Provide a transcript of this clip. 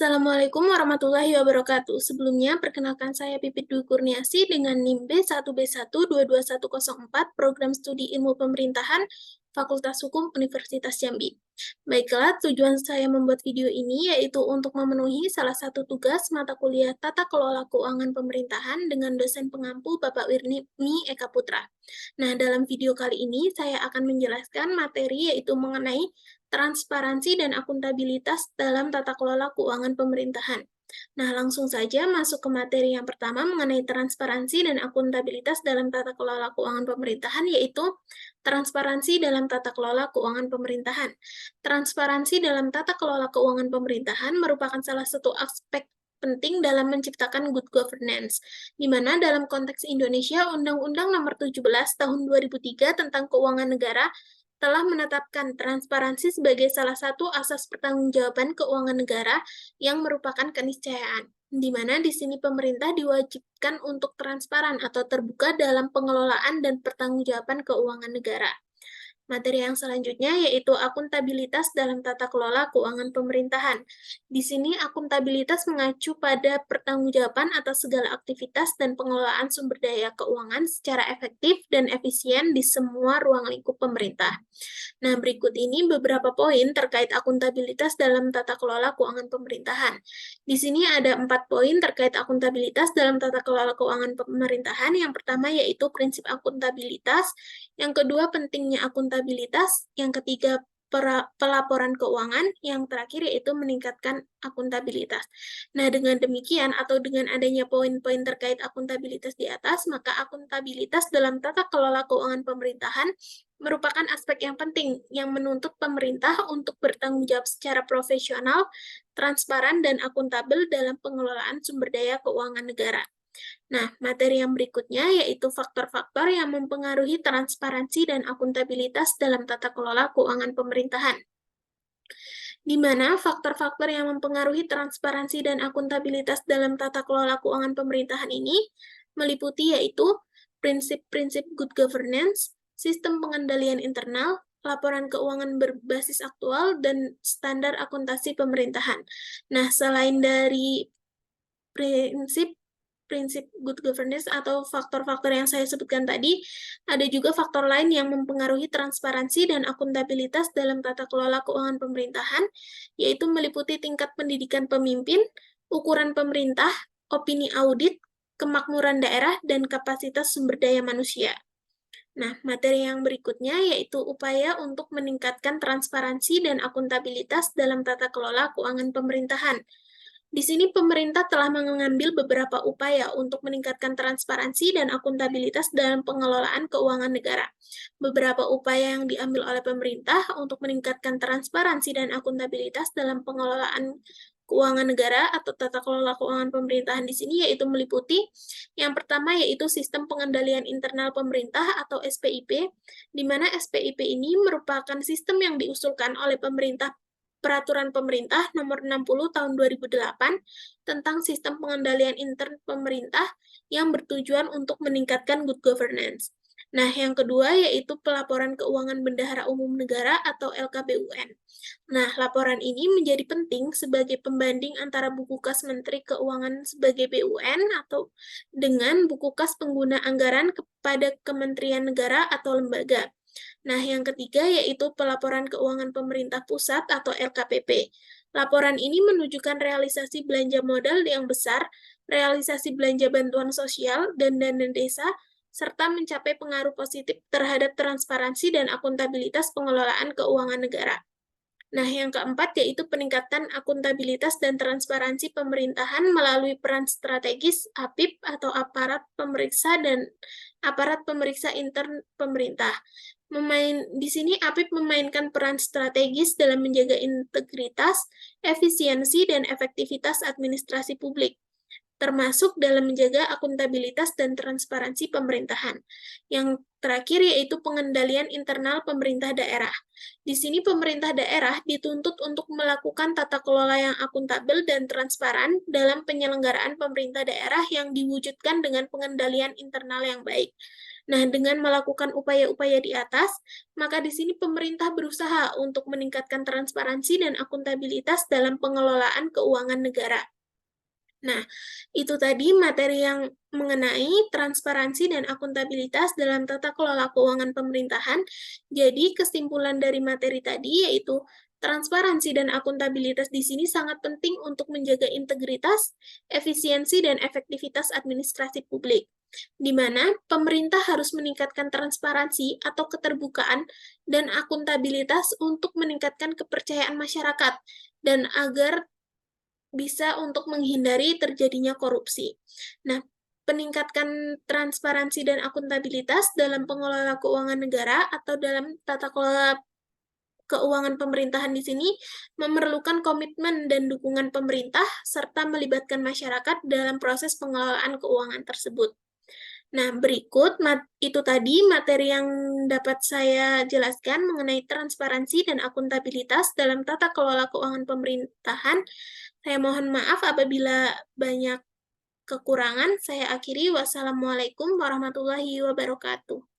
Assalamualaikum warahmatullahi wabarakatuh. Sebelumnya, perkenalkan saya Pipit Dwi Kurniasi dengan NIM B1B1 22104, Program Studi Ilmu Pemerintahan, Fakultas Hukum Universitas Jambi. Baiklah, tujuan saya membuat video ini yaitu untuk memenuhi salah satu tugas mata kuliah Tata Kelola Keuangan Pemerintahan dengan dosen pengampu Bapak Wirni Eka Putra. Nah, dalam video kali ini saya akan menjelaskan materi yaitu mengenai transparansi dan akuntabilitas dalam tata kelola keuangan pemerintahan. Nah, langsung saja masuk ke materi yang pertama mengenai transparansi dan akuntabilitas dalam tata kelola keuangan pemerintahan, yaitu transparansi dalam tata kelola keuangan pemerintahan. Transparansi dalam tata kelola keuangan pemerintahan merupakan salah satu aspek penting dalam menciptakan good governance, di mana dalam konteks Indonesia, Undang-Undang Nomor 17 Tahun 2003 tentang Keuangan Negara telah menetapkan transparansi sebagai salah satu asas pertanggungjawaban keuangan negara yang merupakan keniscayaan, di mana di sini pemerintah diwajibkan untuk transparan atau terbuka dalam pengelolaan dan pertanggungjawaban keuangan negara. Materi yang selanjutnya yaitu akuntabilitas dalam tata kelola keuangan pemerintahan. Di sini akuntabilitas mengacu pada pertanggungjawaban atas segala aktivitas dan pengelolaan sumber daya keuangan secara efektif dan efisien di semua ruang lingkup pemerintah. Nah, berikut ini beberapa poin terkait akuntabilitas dalam tata kelola keuangan pemerintahan. Di sini ada 4 poin terkait akuntabilitas dalam tata kelola keuangan pemerintahan. Yang pertama yaitu prinsip akuntabilitas, yang kedua pentingnya akuntabilitas, yang ketiga pelaporan keuangan, yang terakhir yaitu meningkatkan akuntabilitas. Nah, dengan demikian atau dengan adanya poin-poin terkait akuntabilitas di atas, maka akuntabilitas dalam tata kelola keuangan pemerintahan merupakan aspek yang penting yang menuntut pemerintah untuk bertanggung jawab secara profesional, transparan, dan akuntabel dalam pengelolaan sumber daya keuangan negara. Nah, materi yang berikutnya yaitu faktor-faktor yang mempengaruhi transparansi dan akuntabilitas dalam tata kelola keuangan pemerintahan. Di mana faktor-faktor yang mempengaruhi transparansi dan akuntabilitas dalam tata kelola keuangan pemerintahan ini meliputi yaitu prinsip-prinsip good governance, sistem pengendalian internal, laporan keuangan berbasis aktual, dan standar akuntansi pemerintahan. Nah, selain dari prinsip good governance atau faktor-faktor yang saya sebutkan tadi, ada juga faktor lain yang mempengaruhi transparansi dan akuntabilitas dalam tata kelola keuangan pemerintahan, yaitu meliputi tingkat pendidikan pemimpin, ukuran pemerintah, opini audit, kemakmuran daerah, dan kapasitas sumber daya manusia. Nah, materi yang berikutnya yaitu upaya untuk meningkatkan transparansi dan akuntabilitas dalam tata kelola keuangan pemerintahan. Di sini pemerintah telah mengambil beberapa upaya untuk meningkatkan transparansi dan akuntabilitas dalam pengelolaan keuangan negara. Beberapa upaya yang diambil oleh pemerintah untuk meningkatkan transparansi dan akuntabilitas dalam pengelolaan keuangan negara atau tata kelola keuangan pemerintahan di sini yaitu meliputi yang pertama yaitu sistem pengendalian internal pemerintah atau SPIP, di mana SPIP ini merupakan sistem yang diusulkan oleh pemerintah Peraturan Pemerintah Nomor 60 Tahun 2008 tentang Sistem Pengendalian Intern Pemerintah yang bertujuan untuk meningkatkan good governance. Nah, yang kedua yaitu pelaporan keuangan Bendahara Umum Negara atau LKBUN. Nah, laporan ini menjadi penting sebagai pembanding antara buku kas Menteri Keuangan sebagai BUN atau dengan buku kas pengguna anggaran kepada Kementerian Negara atau lembaga. Nah, yang ketiga yaitu pelaporan keuangan pemerintah pusat atau LKPP. Laporan ini menunjukkan realisasi belanja modal yang besar, realisasi belanja bantuan sosial dan dana desa, serta mencapai pengaruh positif terhadap transparansi dan akuntabilitas pengelolaan keuangan negara. Nah, yang keempat yaitu peningkatan akuntabilitas dan transparansi pemerintahan melalui peran strategis APIP atau aparat pemeriksa dan aparat pemeriksa intern pemerintah. Di sini APIP memainkan peran strategis dalam menjaga integritas, efisiensi, dan efektivitas administrasi publik, termasuk dalam menjaga akuntabilitas dan transparansi pemerintahan. Yang terakhir yaitu pengendalian internal pemerintah daerah. Di sini pemerintah daerah dituntut untuk melakukan tata kelola yang akuntabel dan transparan dalam penyelenggaraan pemerintah daerah yang diwujudkan dengan pengendalian internal yang baik. Nah, dengan melakukan upaya-upaya di atas, maka di sini pemerintah berusaha untuk meningkatkan transparansi dan akuntabilitas dalam pengelolaan keuangan negara. Nah, itu tadi materi yang mengenai transparansi dan akuntabilitas dalam tata kelola keuangan pemerintahan. Jadi, kesimpulan dari materi tadi yaitu transparansi dan akuntabilitas di sini sangat penting untuk menjaga integritas, efisiensi, dan efektivitas administrasi publik, di mana pemerintah harus meningkatkan transparansi atau keterbukaan dan akuntabilitas untuk meningkatkan kepercayaan masyarakat dan agar bisa untuk menghindari terjadinya korupsi. Nah, peningkatkan transparansi dan akuntabilitas dalam pengelola keuangan negara atau dalam tata kelola keuangan pemerintahan di sini memerlukan komitmen dan dukungan pemerintah serta melibatkan masyarakat dalam proses pengelolaan keuangan tersebut. Nah, berikut itu tadi materi yang dapat saya jelaskan mengenai transparansi dan akuntabilitas dalam tata kelola keuangan pemerintahan. Saya mohon maaf apabila banyak kekurangan. Saya akhiri. Wassalamualaikum warahmatullahi wabarakatuh.